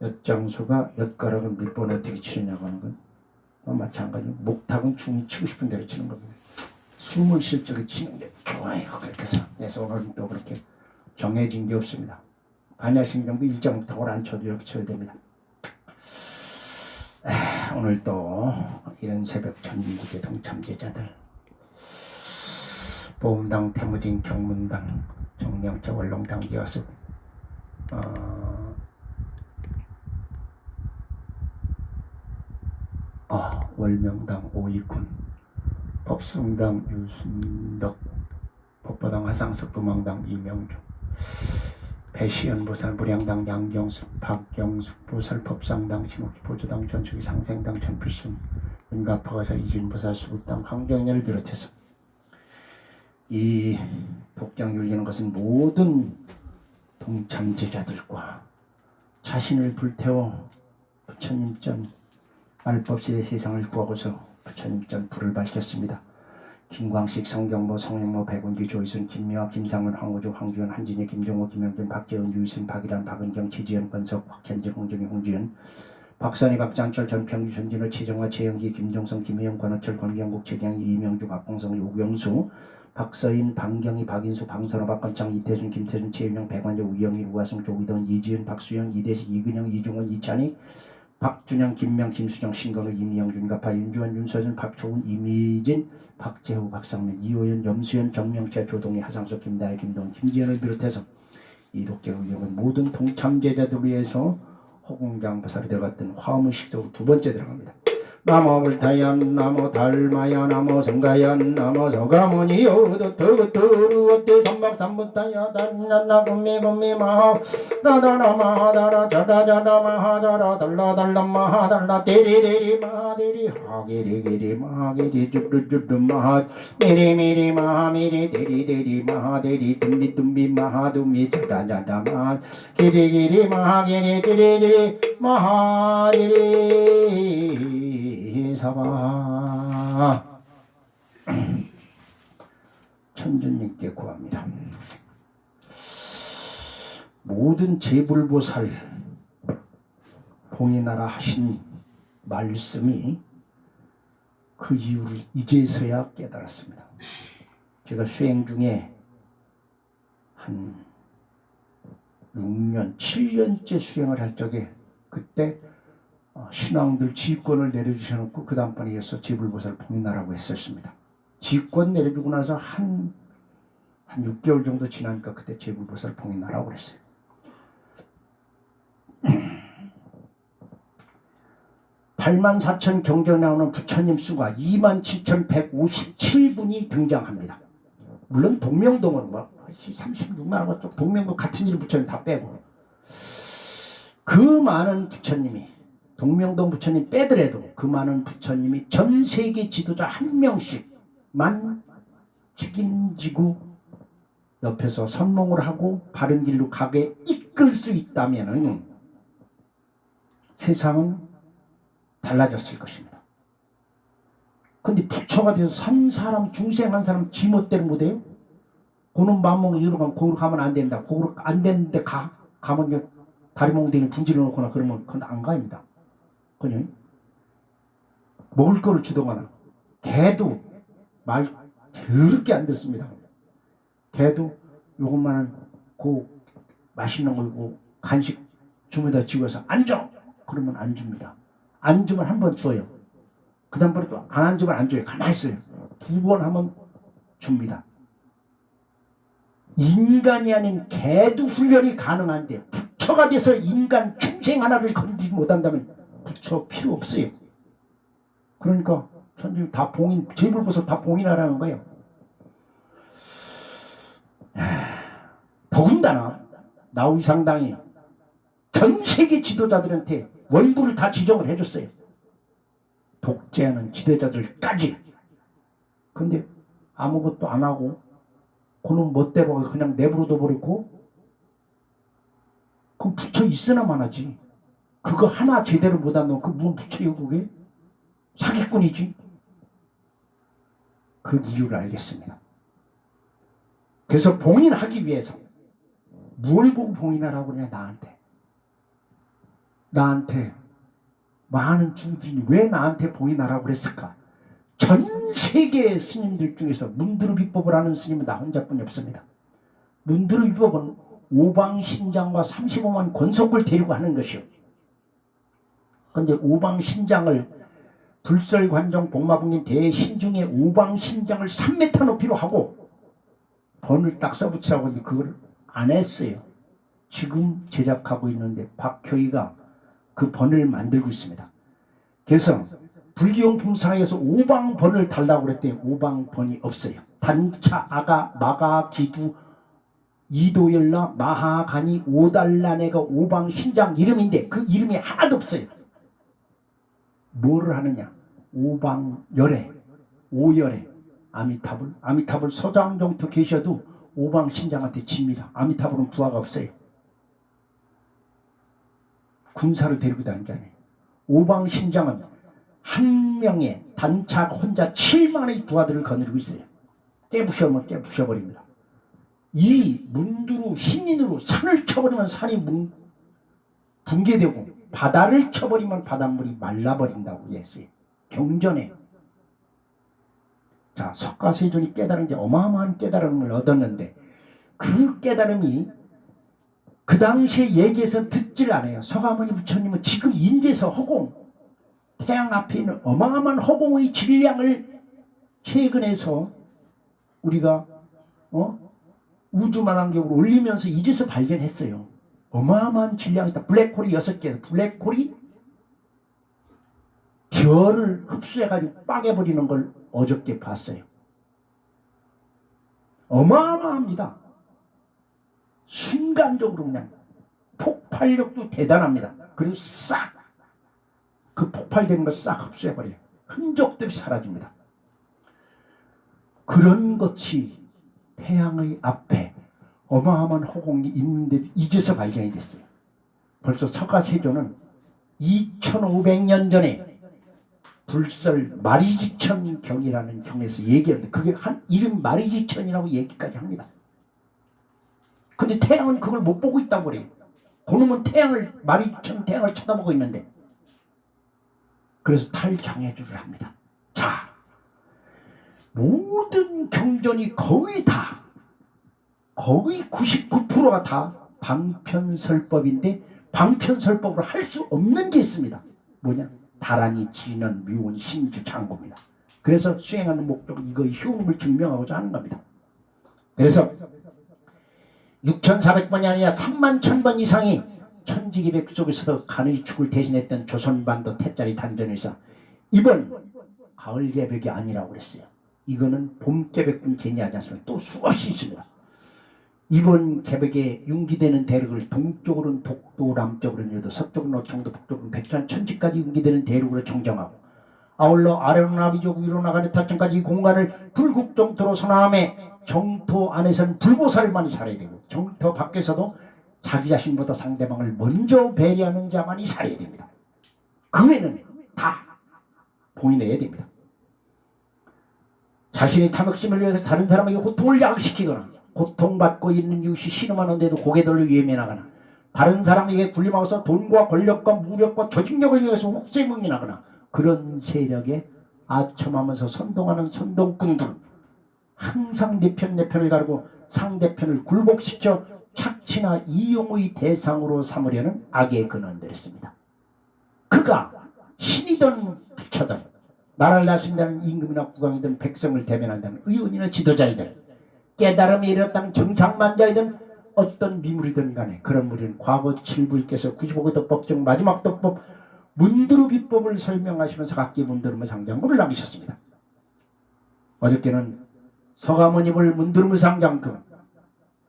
엿장수가 엿가락을 밑번 어떻게 치느냐고 하는 건 마찬가지로 목탁은 춤이 치고 싶은 대로 치는 겁니다. 숨을 쉴 적에 치는 게 좋아요. 그렇게 해서 그래서 오늘은 또 그렇게 정해진 게 없습니다. 반야신경도 일정부터 안 쳐도 이렇게 쳐야 됩니다. 오늘 또 이런 새벽 전국의 동참제자들 보험당, 태무진, 경문당, 정명자, 원롱당 이어서 월명당 오이군, 법성당 유순덕, 법보당 화상석, 금왕당 이명주, 배시연 보살, 무량당 양경숙, 박경숙 보살, 법상당 신옥기 보조당 전수기 상생당 전필순, 은가파가사 이진보살, 수국당 황경연을 비롯해서 이 독장 열리는 것은 모든 동참제자들과 자신을 불태워 부처님 전 말법시대 세상을 구하고서 부처님 전 불을 밝혔습니다. 김광식, 성경모, 성영모, 백운기, 조이순, 김미화, 김상은, 황우주, 황주현, 한진희, 김종호, 김영준, 박재훈, 유신, 박일환, 박은경, 최지현, 권석, 박현진, 홍준희, 홍지현, 박선희, 박장철, 전평, 유선진호, 최정화, 최영기, 김종성, 김혜영, 권호철, 권경국, 최경, 이명주, 박봉성, 오경수, 박서인, 방경희, 박인수, 방선호, 박건창, 이태순, 김태준, 최윤영, 백완조, 우영일, 우화성, 조기돈, 이지은, 박수영, 이대식, 이근영, 이중원, 이찬희, 박준영, 김명, 김수정, 신건우, 이미영, 윤가파, 윤주원, 윤서준, 박초훈, 이미진, 박재후, 박상민, 이호연, 염수연, 정명채, 조동희, 하상석, 김다혜, 김동, 김지현을 비롯해서 이 독재를 운영한 모든 동참제자들을 위해서 호공장 보살이 들어갔던 화음의식적으로 두 번째 들어갑니다. 나모 불타연, 나모 달마연, 나모 성가연, 나모 서가모니요, 도토토루, 어때 삼박 삼부타 야단나나 구미 마하 나다라 마하다라 자다자다 마하다라 달라달라 마하달라 데리데리 마하데리 하기리기리 마하기리 주르주르 마하 미리미리 마하미리 데리데리 마하데리 둠비둠비 마하둠비 자다자다 마하 기리기리 마하기리 지리지리 마하기리 사바 천주님께 구합니다. 모든 제불보살 봉인하라 하신 말씀이 그 이유를 이제서야 깨달았습니다. 제가 수행 중에 한 6년, 7년째 수행을 할 적에 그때 신앙들 지휘권을 내려주셔놓고 그 다음번에 이어서 제불보살 봉인하라고 했었습니다. 지휘권 내려주고 나서 한 6개월 정도 지나니까 그때 제불보살 봉인하라고 그랬어요. (84,000) 경전에 나오는 부처님 수가 27,157분이 등장합니다. 물론 동명동은 뭐 36만원 쪽 동명동 같은 이름 부처님 다 빼고 그 많은 부처님이 동명동 부처님 빼더라도 그 많은 부처님이 전 세계 지도자 한 명씩만 책임지고 옆에서 선몽을 하고 바른 길로 가게 이끌 수 있다면 세상은 달라졌을 것입니다. 근데 부처가 돼서 산 사람 중생한 사람 지멋대로 못해요? 고는 맘먹는 이리로 가면 거기로 가면 안 된다. 거기로 안 되는데 가면 다리 몽둥이를 분질러 놓거나 그러면 그건 안 가입니다. 그냥 먹을 거를 주던가나 개도 말 더럽게 안 듣습니다. 개도 요것만은 그 맛있는 거 간식 주머니에다 집어서 앉아 그러면 안 줍니다. 안 주면 한 번 줘요. 그 다음번에 또 안 주면 안 줘요. 가만히 있어요. 2번 하면 줍니다. 인간이 아닌 개도 훈련이 가능한데 부처가 돼서 인간 중생 하나를 건드리지 못한다면 부처 필요 없어요. 그러니까 천주 다 봉인, 제불보살 다 봉인하라는 거예요. 더군다나 나우이상당이 전 세계 지도자들한테 원부를 다 지정을 해줬어요. 독재하는 지도자들까지. 근데 아무것도 안 하고 그놈 멋대로 그냥 내버려둬 버리고 그럼 부처 있으나만 하지. 그거 하나 제대로 못한 놈 그 뭔 부처요 그게? 사기꾼이지. 그 이유를 알겠습니다. 그래서 봉인하기 위해서 뭘 보고 봉인하라고 그러냐 나한테 많은 중진이 왜 나한테 봉인하라고 그랬을까? 전 세계 스님들 중에서 문두루 비법을 하는 스님은 나 혼자뿐이 없습니다. 문두루 비법은 오방신장과 35만 권속을 데리고 하는 것이요. 그런데 오방신장을 불설관정 복마국민 대신중에 오방신장을 3m 높이로 하고 번을 딱 써붙이라고 했는데 그걸 안 했어요. 지금 제작하고 있는데 박효희가 그 번을 만들고 있습니다. 그래서 불기용품상에서 오방번을 달라고 그랬더니 오방번이 없어요. 단차, 아가, 마가, 기두, 이도열라, 마하가니, 오달라네가 오방신장 이름인데 그 이름이 하나도 없어요. 뭐를 하느냐? 오방열애, 오열애, 아미타불 서장정토 계셔도 오방신장한테 집니다. 아미타불은 부하가 없어요. 군사를 데리고 다니잖아요. 오방신장은 한 명의 단차가 혼자 7만의 부하들을 거느리고 있어요. 깨부셔면 깨부셔버립니다. 이 문두루 신인으로 산을 쳐버리면 산이 붕괴되고 바다를 쳐버리면 바닷물이 말라버린다고 했어요. 경전에. 자, 석가세존이 깨달은 게 어마어마한 깨달음을 얻었는데 그 깨달음이 그 당시에 얘기해서 듣질 않아요. 서가모니 부처님은 지금 인제서 허공, 태양 앞에 있는 어마어마한 허공의 질량을 최근에서 우리가 우주만환경으로 올리면서 이제서 발견했어요. 어마어마한 질량이다. 블랙홀이 6개, 블랙홀이 별을 흡수해가지고 빠개버리는 걸 어저께 봤어요. 어마어마합니다. 순간적으로 그냥 폭발력도 대단합니다. 그리고 싹 그 폭발되는 거 싹 흡수해버려요. 흔적도 없이 사라집니다. 그런 것이 태양의 앞에 어마어마한 호공이 있는데 이제서 발견이 됐어요. 벌써 서가세조는 2500년 전에 불설 마리지천 경이라는 경에서 얘기하는데 그게 한 이름 마리지천이라고 얘기까지 합니다. 근데 태양은 그걸 못 보고 있다고 그래요. 그놈은 마리지천 태양을 쳐다보고 있는데, 그래서 탈경해주를 합니다. 자, 모든 경전이 거의 99%가 다 방편설법인데 방편설법으로 할 수 없는 게 있습니다. 뭐냐? 다란이 진원 묘원 신주 장고입니다. 그래서 수행하는 목적은 이거의 효능을 증명하고자 하는 겁니다. 그래서 6,400번이 아니라 31,000번 이상이 천지기백 속에서도 간의 축을 대신했던 조선반도 태짜리 단전의사, 이번 가을 개백이 아니라고 그랬어요. 이거는 봄 개백뿐 제니하지 않습니다. 또 수없이 있습니다. 이번 개백에 융기되는 대륙을 동쪽으로는 독도, 남쪽으로는 여도, 서쪽은 어청도, 북쪽은 백천, 천지까지 융기되는 대륙으로 정정하고, 아울러 아래로 나비족 위로 나가는 타천까지 이 공간을 불국 정토로 선언함에, 정토 안에서는 불보살만이 살아야 되고 정토 밖에서도 자기 자신보다 상대방을 먼저 배려하는 자만이 살아야 됩니다. 그 외에는 다 봉인해야 됩니다. 자신의 탐욕심을 위해서 다른 사람에게 고통을 야극시키거나, 고통받고 있는 이웃이 신음하는데도 고개 돌려 외면하거나, 다른 사람에게 군림하고서 돈과 권력과 무력과 조직력을 위해서 혹세무민하거나, 그런 세력에 아첨하면서 선동하는 선동꾼들, 항상 내 편을 가르고 상대편을 굴복시켜 착취나 이용의 대상으로 삼으려는 악의 근원들이었습니다. 그가 신이든 부처든 나라를 다스린다는 임금이나 국왕이든 백성을 대변한다는 의원이나 지도자이든 깨달음이 이르렀다는 정상만자이든 어떤 미물이든 간에 그런 무리는 과거 칠부께서 95개 덕법 중 마지막 덕법 문두루 비법을 설명하시면서 각기 문두루무 상장구를 남기셨습니다. 어저께는 서가모니불 문두루무 상장구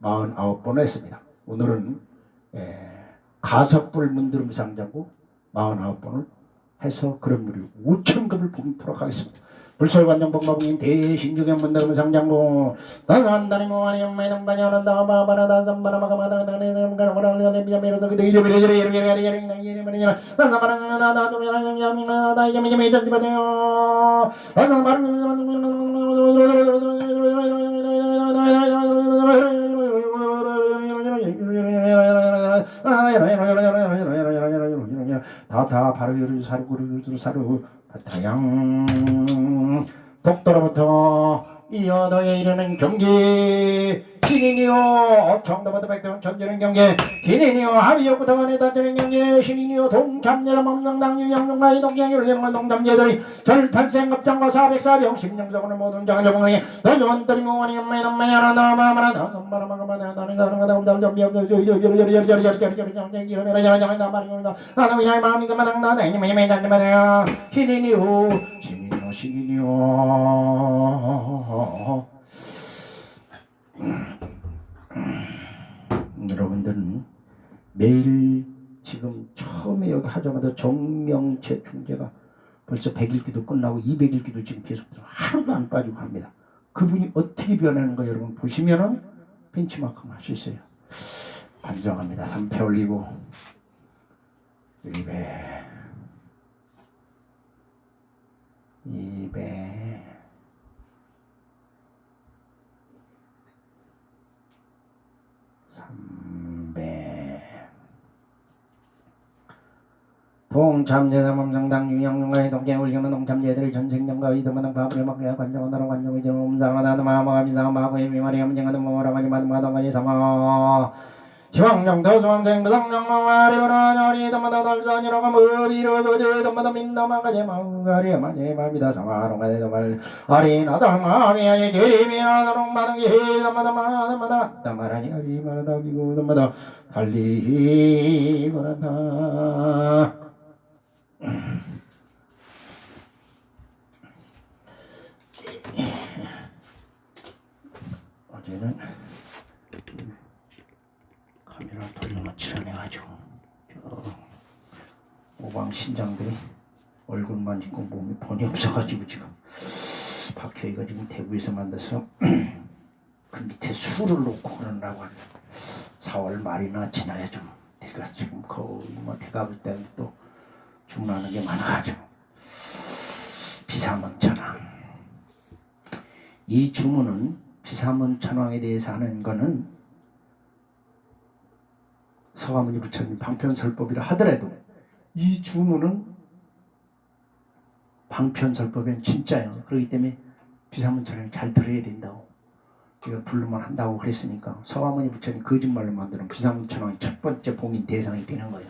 49번을 했습니다. 오늘은 가섭불 문두루무 상장구 49번을 해서 그런 무리 5,000급을 보도록 하겠습니다. 불설관정 복마봉인 대신중현 문두루무 상장구 나한다리 모아니 엄마이는 바냐는다 바바라다 삼바라마가마다 나네가라가라가라미야미라다 그대이르비르비르비르비르비르비르비르비르 다다 바로 요르 사루 구르 사루 바타양 독도로부터 이어너에 이르는 경기 신인이요 청도부터 백두원 천지는 경기 신인이요 하비역부터 간에 다지는 경기 신인이요 동참여라 멈명당유 영종마이 동경유를 영원 동참여들이 절탄생업장과 사백사병 심령적으로 모든 장정원이 더전들이 무원이 엄마이 엄마이 하나 나마마라 나마라마가마나 나는 가능하다 엄달점 신인이요 여러분들은 매일 지금 처음에 여기 하자마자 정명채 총재가 벌써 100일기도 끝나고 200일기도 지금 계속 하루도 안 빠지고 합니다. 그분이 어떻게 변하는 거 여러분 보시면은 벤치마킹 할 수 있어요. 반성합니다. 3패 올리고 1배 2배 3배 동참제사 몸성당 유영용가의 동계 울경은 동참제들의 전생정과 의도마당 바불을 막해야 관정하다로 관정의 정음상하다 마마가 비상마고의 미마리가 문정하다 모라가지 마동가지 사마 시왕정도 수왕생 부상정마리오라냐리 담마다 달산이라고 머리로거제 담마다 민다마가제 마가리 마제마비다 사마롱가 대도말 아리나당마비아니 제리미나다롱마당기 담마다 마다마다 담마라니 아리마다 비고 담마다 달리거란다. 어제는 하나 돌려놓지 않아가지고 오방 신장들이 얼굴만 있고 몸이 번이 없어가지고 지금 박효희가 지금 대구에서 만나서 그 밑에 술을 놓고 그러려고 하는 4월 말이나 지나야 좀 내가 지금 거의 뭐 대가볼 때는 또 주문하는 게 많아가지고 비사문천왕. 이 주문은 비사문천왕에 대해서 하는 거는 서가모니 부처님 방편설법이라 하더라도 이 주문은 방편설법엔 진짜예요. 그렇기 때문에 비사문천왕이 잘 들어야 된다고 이거 부르면 한다고 그랬으니까 서가모니 부처님 거짓말로 만드는 비사문천왕이 첫 번째 봉인 대상이 되는 거예요.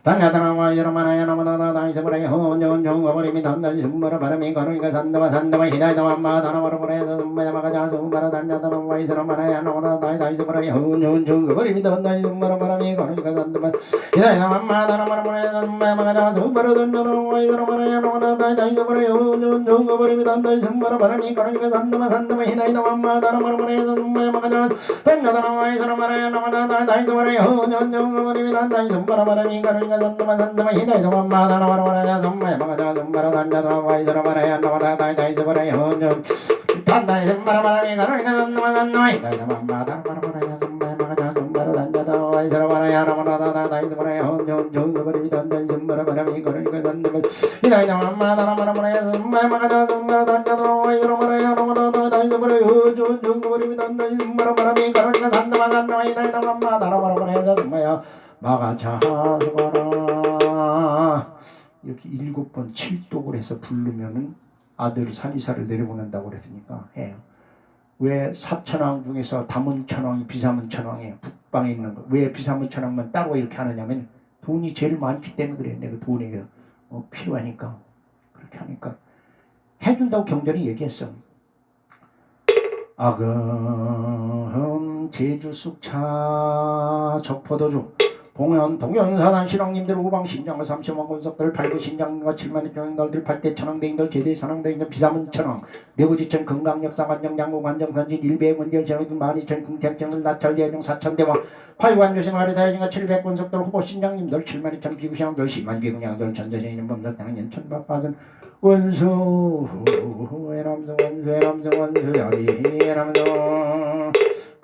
단야다나와 이러마나야 나마나나 나이서브라이 헌정정거버림이 단단 승마라 바람이 거르니까 산다마 산다마 히다이다마 마다나마라보라야 선마야마가자서 바라 단야다나와 이서라마나야 나마나 나이서브라이 헌정정거버림이 단단 승마라 바람이 거르니까 산다마 히다이다마 마다나마라보라야 선마야마가자서 바라 단야다나와 이서라마나야 나마나 나이서브라이 헌정정거버림이 단단 승마라 바람이 거르니까 산다마 산다마 히다이다마 마다나마라보라야 선마야마가자서 단야다나와 이서라마나야 나마나 나이서브라이 헌정정거버림이 단단 승마라 바람이 거르니까 산다마 히다이다마 마다나마라보라야 선마야마가자서 바라 단야다나와 이서라마나야 나마나 나이서브라이 헌정 단단히 선마라바람이 거르니까 산다마 산다마 히다이다마 마다나마라보라야 선마야마가자서 바라 단야다나와 이서라마나야 나마나 나이서브라이 헌정정거버림이 단단 승마라 바람이 거르니까 산다마 히다이다마 마다나마라보라야 선마야마가자서 바라 단야다나와 이서라마나야 나마나 나이서브라이 헌정정거버림이 단단 승마라 바람이 거르니까 산다마 산다마 히다이다마 마다나마라보라야 선마야 마가자수바라 이렇게 7번 7독을 해서 부르면은 아들 산이사를 내려보낸다고 그랬으니까 해요. 왜 사천왕 중에서 다문천왕이 비사문천왕이에요. 북방에 있는 거. 왜 비사문천왕만 따로 이렇게 하느냐면 돈이 제일 많기 때문에 그래. 내가 돈이 필요하니까 그렇게 하니까 해준다고 경전이 얘기했어. 아금 제주 쑥차 적포도주 봉현 동현사단 신왕님들 우방신장과 삼시만 권석들 팔구신장과 7만의 경영달들 8대 천왕대인들 제대 산왕대인들 비사문천왕 내부지천 건강역사관정 양국관정선진 일배문결 제노등 만이천 궁택정들 나철대중 사천대왕 팔관조신 화리다여진과 700권석들 후보신장님들 7만이천 비구신왕들 10만 비구냥들 전전해있는 범석당은 연천박바선 원수 해남성 원수 해남성 원수 야비 해남성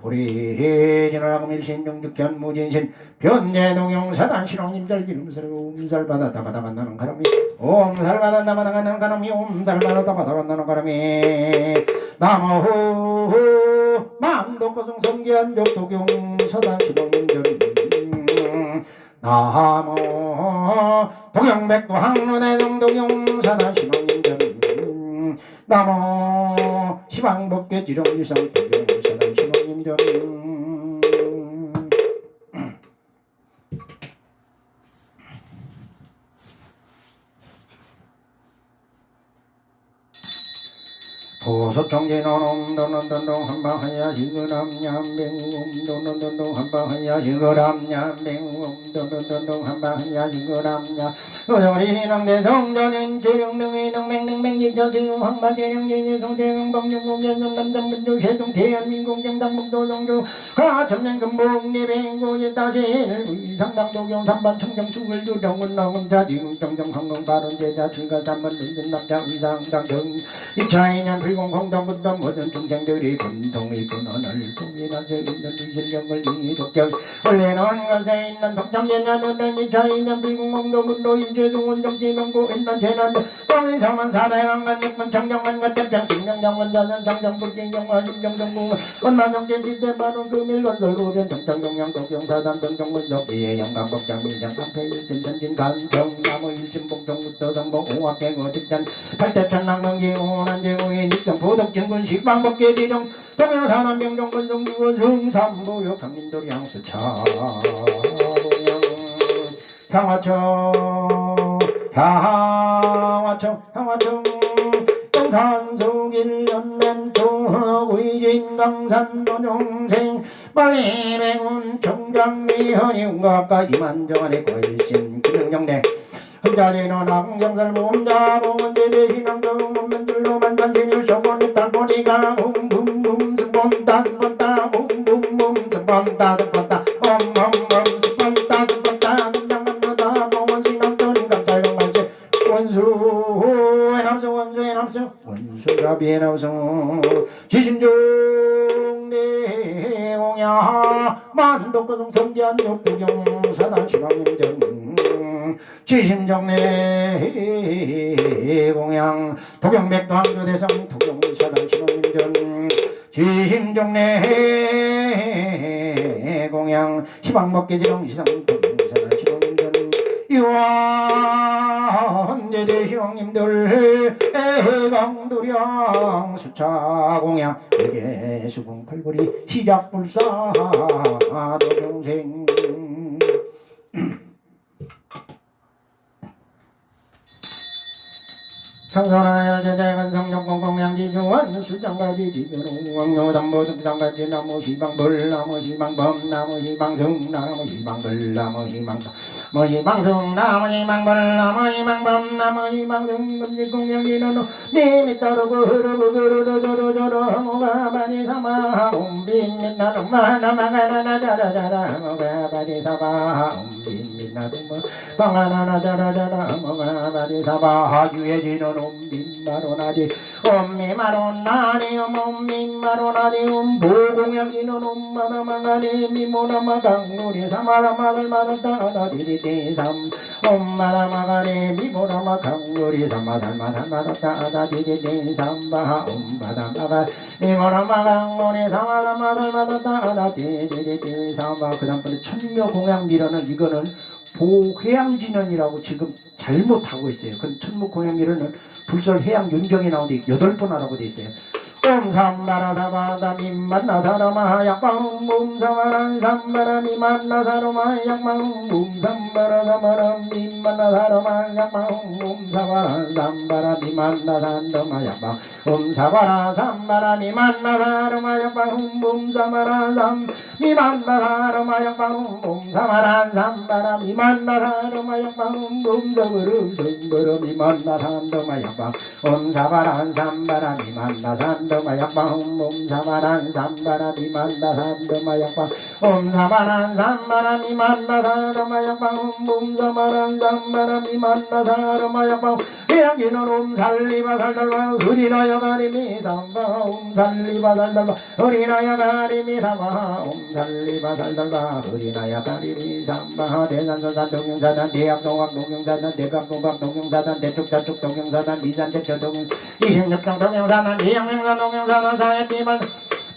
보리진화라고 밀신중득견 무진신 변제동용사단 신왕님들 기름스러 옴살바다 다바다 만나는 가람이 옴살바다 다바다 만나는 가람이 옴살바다 다바다 만나는 가람이 나무후 만독거성 성기한 벽도경사단 신왕님들 나무 동영백도 항론의 정도경사단 신왕님들 나무 시방법계 지령일상 도경사단 신왕님들 보석정진원 옴돈돈돈동 한방하야 지그람냠뱅 옴돈돈돈동 한방하야 지그람냠뱅 옴돈돈돈동 한방하야 지그람냠 어저리낭대성전인 재령능의능맹능맹지자지용 황마재령진이 성대응방용공연성 남장문조 세종 대한민국 정당북도 정주 가천년금봉내뱅고지 따실 의상당도경 삼반 청정수글 주정은 나원자 지금정정 항공바른제자 출가삼번 눈진남자 의상당정 입차이년 불공공정분당 모든 중생들이 금통이 근원을 통일하서 있는 위실령을 이독경 원래는 것에 있는 독참제자는 이차이년 불공공정분도 인재중원 정지명고 인단 재난 공의사만 사대강간 육문 청정만간 대평 신명장원자는 장정불진경화 심정정무 원만정진 지대바로 금일건설로변 정창동양 독경사단 등정문석비의 영광복장 민장 판패일진 전진 간정 나무 일심봉정부터 정복 오합계고 직전 팔대천랑명지 오난제공의 입정 보덕진군 식방법계 지정 동영산한 명정건성 유원 승삼부역 강민돌이 양수차 향화청 영산수길 연면통허 의진 강산도정생 빨리매군 청장미현이운가까 이만정안의 걸신 기능정대 흑자리는 항정살보험자 봉원제대신앙정 논면들로 만산진일 쇼곤이 딸보니까 웅붕붕 스본따 스본따 웅붕붕 스본따 스본따 스펀다 금장만나다 봉원시 남조림 감찰경 만세 원수의 남성 원수의 남성 원수갑의 남성 지심중 내공야 만독거성 성기한 욕구경 사단 신왕님전 지심정내 공양 도경백도 항조대성 도경사단 신왕님전 지심정내 공양 희망먹개지령 시상 도경사단 신왕님전 이완제대 신왕님들 애강도량 수차공양 대개수궁 팔벌이 시작불사 도경생 청선하여 제자간 성정공공양지중원 수장가지 지교롱왕노담보 등장가지 나무희방불 나무희방범 나무희방승 나무희방불 나무희방범 나무희방승 나무희방불 나무희방범 나무희방승 금지공양지는 님이 따르고 흐르부그르르르르르 모가 바리사마 옴빈민나루마 나마가나나자라자라 모가 바리사마 옴빈민나루마 방아나나자라자라 모가 바리사마 유해지는 옴빈마로나지 옴미마로나니 옴미마로나니 옴보공양지는 옴마나마가니 미모나마강누리 사마라마들마다따다디디디삼 옴마나마가니 미모나마강누리 사마달마달마다따다디디디삼바 옴바다마가 미모나마강누리 사마라마들마다따다디디디삼바 그 다음번에 천묘공양미로는 이거는 보해양진원이라고 지금 잘못하고 있어요. 그 천무공양미로는 불설해양윤경에 나오는데 8번 하라고 돼 있어요. 옴삼바라다바다 민만나사라마 약방음 옴사바란 삼바라 미만나사라마 약방음 옴삼바라다바라 민만나사라마 약방음 옴사바란 삼바라 미만나사라마 약방 옴사바라 삼바라 미만나사라마 약방음 옴사바라 삼 미만나사라마 약방음 옴사바라 삼바라 미만나사라마 약방음 옴사바르 삼바라 미만나사라마 약방 옴사바라 삼바라 미만나사 마약방 옴사바란 삼바라 미만나산 마약방 옴사바란 삼바라 미만나산 마약방 옴사바란 삼바라 미만나산 마약방 해양기는 옴살리바 살달바 흐리나야 가리미 삼바 옴살리바 살달바 흐리나야 가리미 삼바 옴살리바 살달바 흐리나야 가리미 삼바 대산소산 동영사단 대학동학 동영사단 대각동각 동영사단 대축자축 동영사단 미산대처 동영 이십육정 동영사단 이양명산 동영사단 사회비만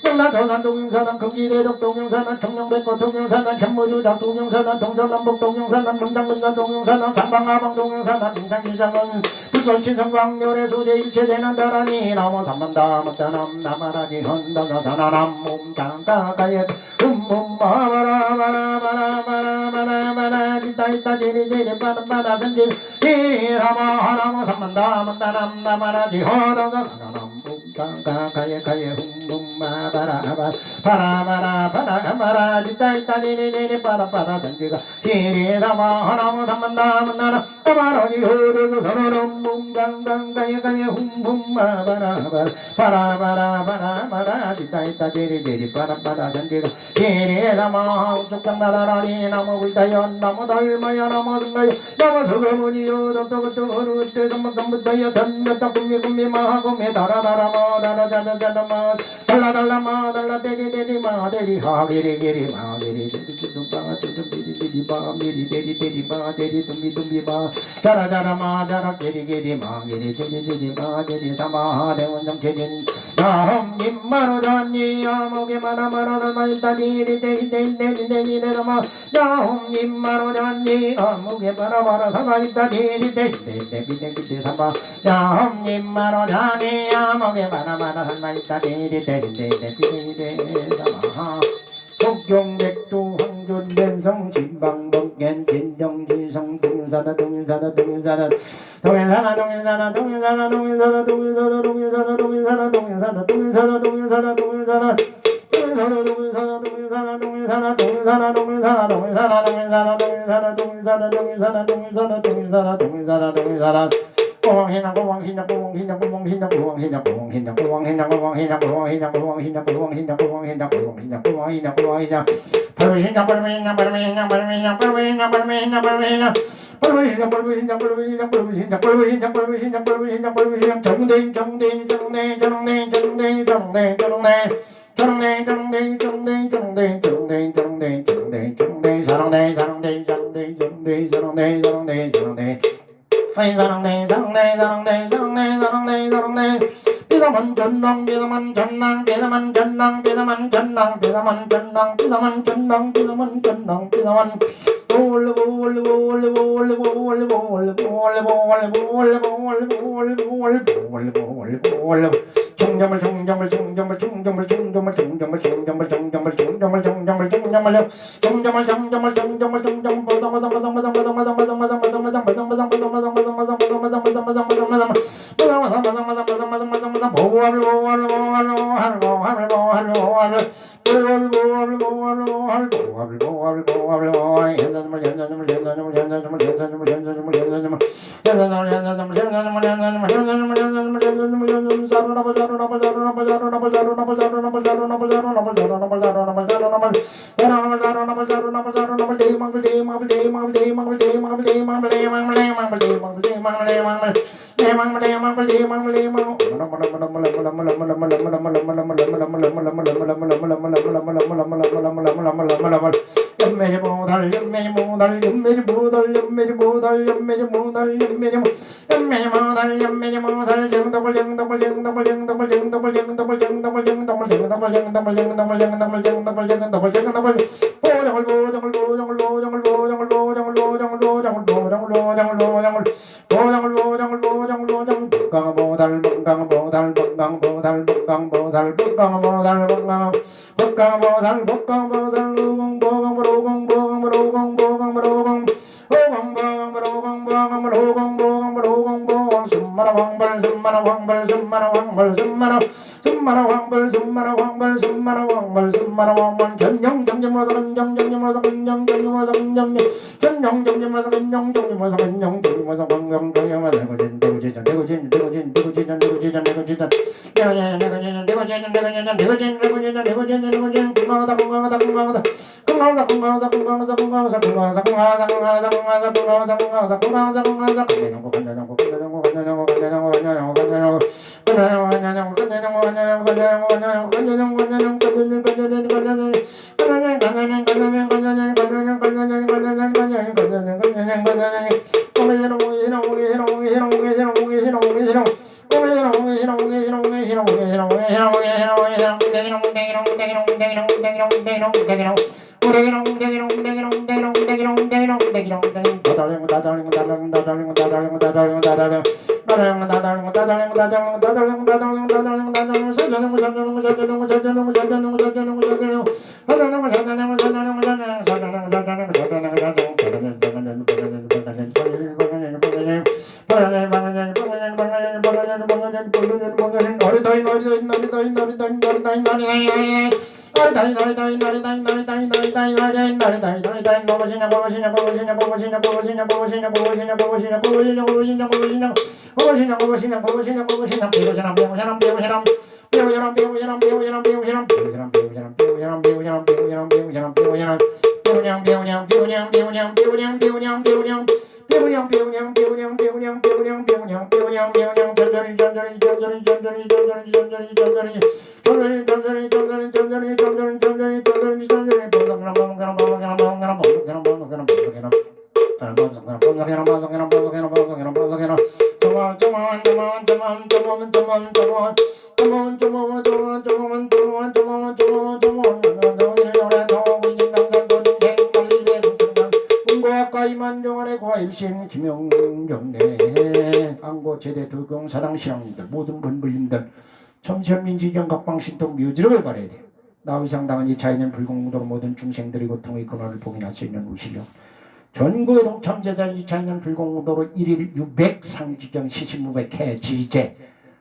명나도산 동영사단 금기대덕 동영사단 청룡백꽃 동영사단 현무주작 동영사단 동서남북 동영사단 금당근산 동영사단 상방하방 동영사단 인상일상은 불설친성광열의 소재 일체대난다라니 나무 삼만다 못다남 나마라지 헌다사사나남 몸장가가예 음몸바바라바라바라바라바라 이따이따 제리제리 빠르빠라 선질 이라마 하나모 삼만다 못다남 나마라지 헌다사사나남 몸장가가예 흠rum바바라바 바라바라 이따이따 제리제리 빠르빠라 선질가 이라마 하나모 삼만다 못다남 나마라지 헌다사사나남 몸장가가예 흠rum바바라바 바라바라 이따이따 제리제리 빠르빠라 선질가 예레나마 우뚝장나라라니 나무 불타연 나무 닮아야 나무 등가요 나무 서거문이요 덕덕덕덕 때덕덕덕덕여 던덕덕 꿈미꿈미마 꿈미 다라다라마 다라자자자마 달라달라마 달라대리대리마 대리하 게리게리마 게리대리tumpa tumpi디디디바 미리대리대리마 대리tum비tum비마 자라자라마 자라 게리게리마 게리대리대리마 대리사마 대원정체진 나홈님마로다니 아무개마나마라달마 일다디리대리대리대리대리마 야홈님마로다니 아무개마나마라 사마일다디리대리대리대리대리사마 야홈님마로다니 아무개마나마라 사마일다디리대리대리대리사마 독경백도 황존된성 진방법겐 진정진성 동윤사다 동윤사다 동윤사다 동윤사다 동윤사다 동윤사다 동윤사다 동윤사다 동윤사다 동윤사다 동윤사다 동윤사다 동윤사다 동윤사다 고왕신양 고왕신양 고왕신양 고왕신양 고왕신양 고왕신양 고왕신양 고왕신양 고왕신양 고왕신양 고왕신양 고왕신양 고왕신양 고왕신양 고왕신양 발부신양 발부신양 발부신양 발부신양 발부신양 발부신양 발부신양 발부신양 발부신양 발부신양 발부신양 발부신양 발부신양 발부신양 발부신양 정대인 정대인 정대인 정대인 정대인 정대인 정대인 정대 정대 정대 정대 정대 정대 정대 정대 사랑대 사랑대 사랑대 정대 사랑대 사랑대 사랑대 아이 사랑대 사랑대 사랑대 사랑대 사랑대 사랑대 비사만 전랑 비사만 전랑 비사만 전랑 비사만 전랑 비사만 전랑 비사만 전랑 비사만 전랑 비사만 올레 올레 올레 올레 올레 올레 올레 올레 올레 올레 올레 정점을 정점을 정점을 정점을 정점을 정점을 정점을 정점을 정점을 정점을 정점을 정점을 정점을 정점을 정점을 정점 보다 보다 보다 보다 보다 보다 보다 보다 보다 보다 보다 보다 보다 보다 보다 보다 보다 보다 연매지 모달 연매지 모달 연매지 모달 연매지 모달 연매지 모달 연매지 연매지 모달 연매지 모달 정덕을 정덕을 정덕을 정덕을 정덕을 정덕을 정덕을 정덕을 정덕을 정덕을 정덕을 정덕을 정덕을 정덕을 정덕을 보정을 보정을 보정을 보정을 보정을 보정을 보정을 보정을 보정을 보정을 보정을 보정을 보정을 보정을 보정 건강 보달 건강 보달 건강 보달 건강 보달 건강 보달 건강 건강 보달 건강 보달 보강 보강 보강 보강 보강 보강 보강 숨마라 황벌 숨마라 황벌 숨마라 황벌 숨마라 숨마라 황벌 숨마라 황벌 숨마라 황벌 숨마라 황벌 전영 정점으로 전영 정점으로 전영 정점으로 전영 전영 정점으로 전영 정점으로 전영 정점으로 방금 방금 내고진 내고진 내고진 내고진 내고진 내고진 내고진 내고진 내고진 내고진 내고진 내고진 내고진 건강하다 건강하다 건강하다 건강하다 건강하다 건강하다 건강하다 건강하다 건강하다 건강하다 건강하다 건강하다 건강하다 건강하다 건강하고 건강하고 건강하고 건강하고 건강하고 건강하고 건강하고 김영정네 안고 제대 도경 사당 신앙님들 모든 분불림들 천천민지정 각방신통 묘지를 바라야 돼. 나의상 당한 자연은 불공무도로 모든 중생들의 고통의 근원을 봉인할 수 있는 우시려 전국의 동참제자 이차인은 불공무도로 1일 600 상지경 시신무백해 지제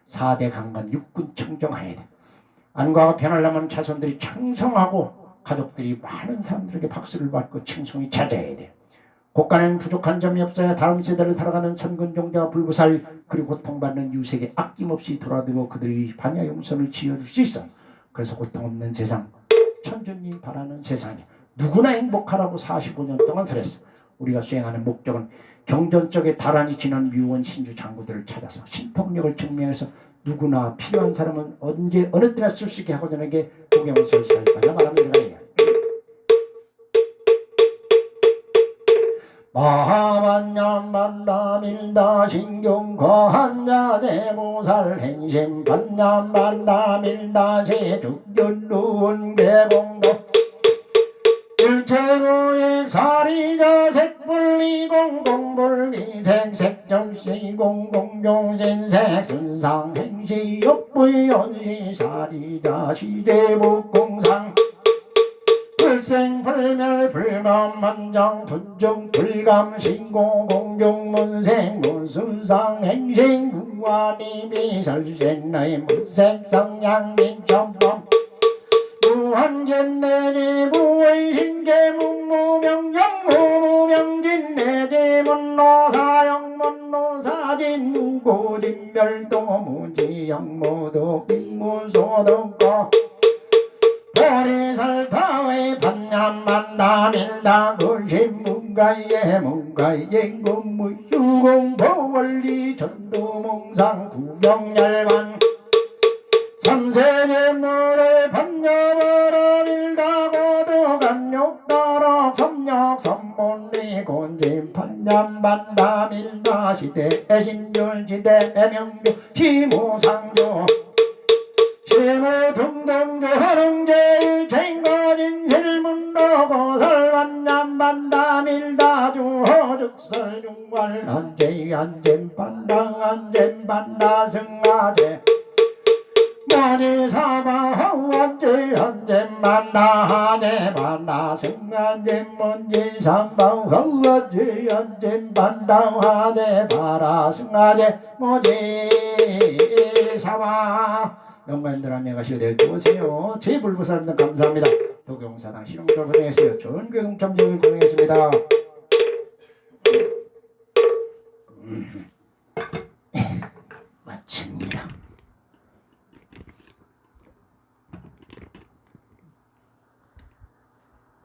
4대 강간 육군 청정하여야 돼. 안과가 변하려면 자손들이 창성하고 가족들이 많은 사람들에게 박수를 받고 칭송이 찾아야 돼. 국가는 부족한 점이 없어야 다음 세대를 살아가는 선근종자 불구살 그리고 고통받는 유색에 아낌없이 돌아들고 그들이 반야 용선을 지어줄 수 있어. 그래서 고통 없는 세상, 천주님 바라는 세상이 누구나 행복하라고 45년 동안 살았어. 우리가 수행하는 목적은 경전 쪽에 다란히 지난 묘원 신주 장구들을 찾아서 신통력을 증명해서 누구나 필요한 사람은 언제 어느 때나 쓸 수 있게 하고자 하는 게 도경설사일까냐 말합니다. 마하반냠반다밀다 신경과한야 대보살 행심반냠반다밀다 제죽견루은 개봉도 일체로의 사리자 색불리공공불리색 색점시공공종신색 순상행시 역부연시 사리자 시대목공상 불생불멸 불감만장 분정 불감신고 공중문생 문순상행신 무한이비설생나의 무색성양민천법 무한견내니 무원신계 문무명령 무무명진내지 문노사영문노사진 무고진멸도 무지영무도 빈무소득고 보리설타의 반야만나밀다 그신문가의 문가의 금무유공보원리 전도몽상 구경열반 삼세제물의 반야바라밀다 고도간욕따라 섬력선문리 곤진 반야반다밀다 시대 신줄지대 애명교 시무상조 시무등등조 하릉제일 챙거진 실문로고설반냠반다밀다 주호죽설중관 안제안젠반당 안젠반다 승하제 머리사바하완제 안젠반다하제 반다 승하제 먼지삼바하완제 안젠반다하제 바라 승하제 모지사바 영광들 안내 가시고 내일 또 오세요. 제불부사님들 감사합니다. 도경사당 실용적으로 보내겠어요. 좋은 교육점적을 공유했습니다.